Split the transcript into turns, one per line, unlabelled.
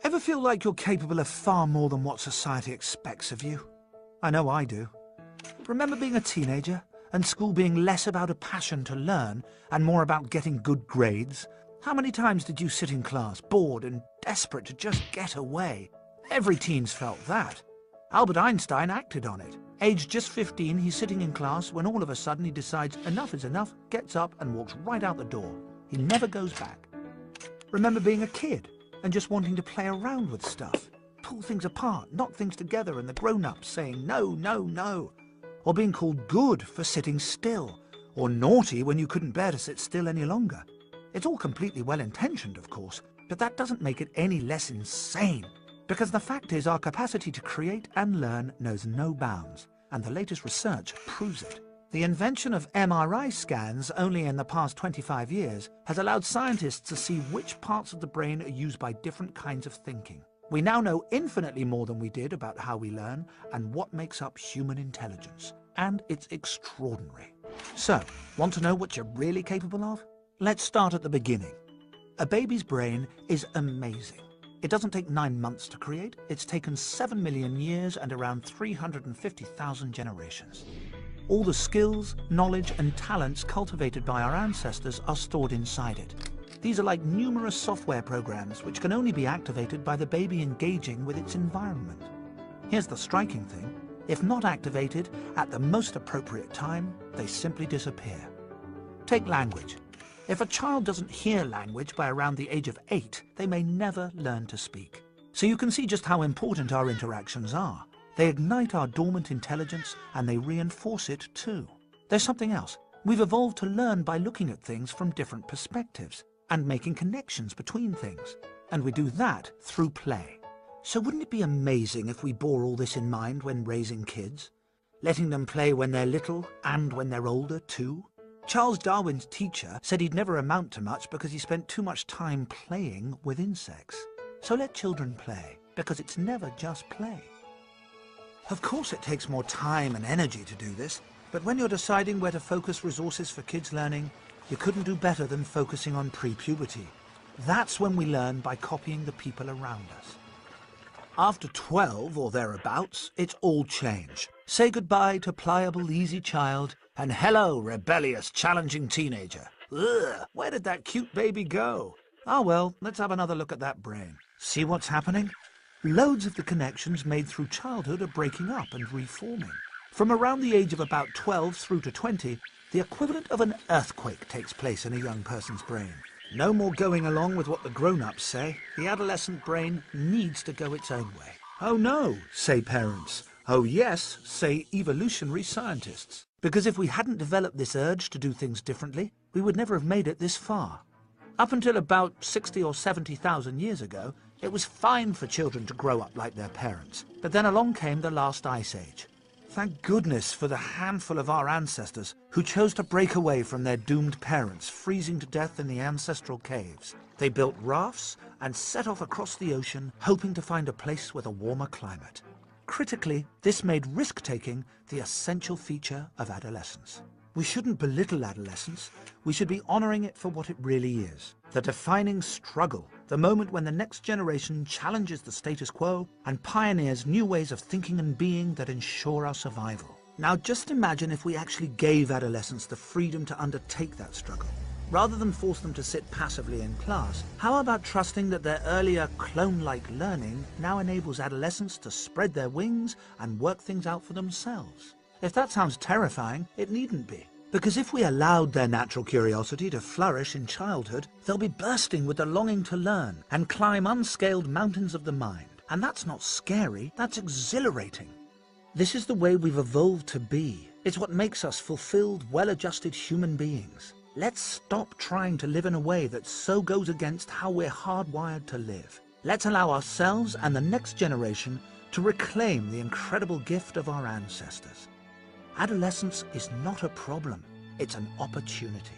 Ever feel like you're capable of far more than what society expects of you? I know I do. Remember being a teenager and school being less about a passion to learn and more about getting good grades? How many times did you sit in class, bored and desperate to just get away? Every teen's felt that. Albert Einstein acted on it. Aged just 15, he's sitting in class when all of a sudden he decides enough is enough, gets up and walks right out the door. He never goes back. Remember being a kid and just wanting to play around with stuff, pull things apart, knock things together, and the grown-ups saying no, no, no. Or being called good for sitting still, or naughty when you couldn't bear to sit still any longer. It's all completely well-intentioned, of course, but that doesn't make it any less insane. Because the fact is our capacity to create and learn knows no bounds, and the latest research proves it. The invention of MRI scans only in the past 25 years has allowed scientists to see which parts of the brain are used by different kinds of thinking. We now know infinitely more than we did about how we learn and what makes up human intelligence. And it's extraordinary. So, want to know what you're really capable of? Let's start at the beginning. A baby's brain is amazing. It doesn't take 9 months to create. It's taken 7 million years and around 350,000 generations. All the skills, knowledge and talents cultivated by our ancestors are stored inside it. These are like numerous software programs which can only be activated by the baby engaging with its environment. Here's the striking thing. If not activated at the most appropriate time, they simply disappear. Take language. If a child doesn't hear language by around the age of 8, they may never learn to speak. So you can see just how important our interactions are. They ignite our dormant intelligence and they reinforce it too. There's something else. We've evolved to learn by looking at things from different perspectives and making connections between things. And we do that through play. So wouldn't it be amazing if we bore all this in mind when raising kids? Letting them play when they're little and when they're older too? Charles Darwin's teacher said he'd never amount to much because he spent too much time playing with insects. So let children play, because it's never just play. Of course it takes more time and energy to do this, but when you're deciding where to focus resources for kids' learning, you couldn't do better than focusing on pre-puberty. That's when we learn by copying the people around us. After 12 or thereabouts, it's all change. Say goodbye to pliable, easy child, and hello, rebellious, challenging teenager. Ugh, where did that cute baby go? Ah well, let's have another look at that brain. See what's happening? Loads of the connections made through childhood are breaking up and reforming. From around the age of about 12 through to 20, the equivalent of an earthquake takes place in a young person's brain. No more going along with what the grown-ups say. The adolescent brain needs to go its own way. Oh no, say parents. Oh yes, say evolutionary scientists. Because if we hadn't developed this urge to do things differently, we would never have made it this far. Up until about 60 or 70,000 years ago, it was fine for children to grow up like their parents. But then along came the last ice age. Thank goodness for the handful of our ancestors who chose to break away from their doomed parents, freezing to death in the ancestral caves. They built rafts and set off across the ocean, hoping to find a place with a warmer climate. Critically, this made risk-taking the essential feature of adolescence. We shouldn't belittle adolescence. We should be honouring it for what it really is. The defining struggle, the moment when the next generation challenges the status quo and pioneers new ways of thinking and being that ensure our survival. Now just imagine if we actually gave adolescents the freedom to undertake that struggle. Rather than force them to sit passively in class, how about trusting that their earlier clone-like learning now enables adolescents to spread their wings and work things out for themselves? If that sounds terrifying, it needn't be. Because if we allowed their natural curiosity to flourish in childhood, they'll be bursting with the longing to learn and climb unscaled mountains of the mind. And that's not scary, that's exhilarating. This is the way we've evolved to be. It's what makes us fulfilled, well-adjusted human beings. Let's stop trying to live in a way that so goes against how we're hardwired to live. Let's allow ourselves and the next generation to reclaim the incredible gift of our ancestors. Adolescence is not a problem, it's an opportunity.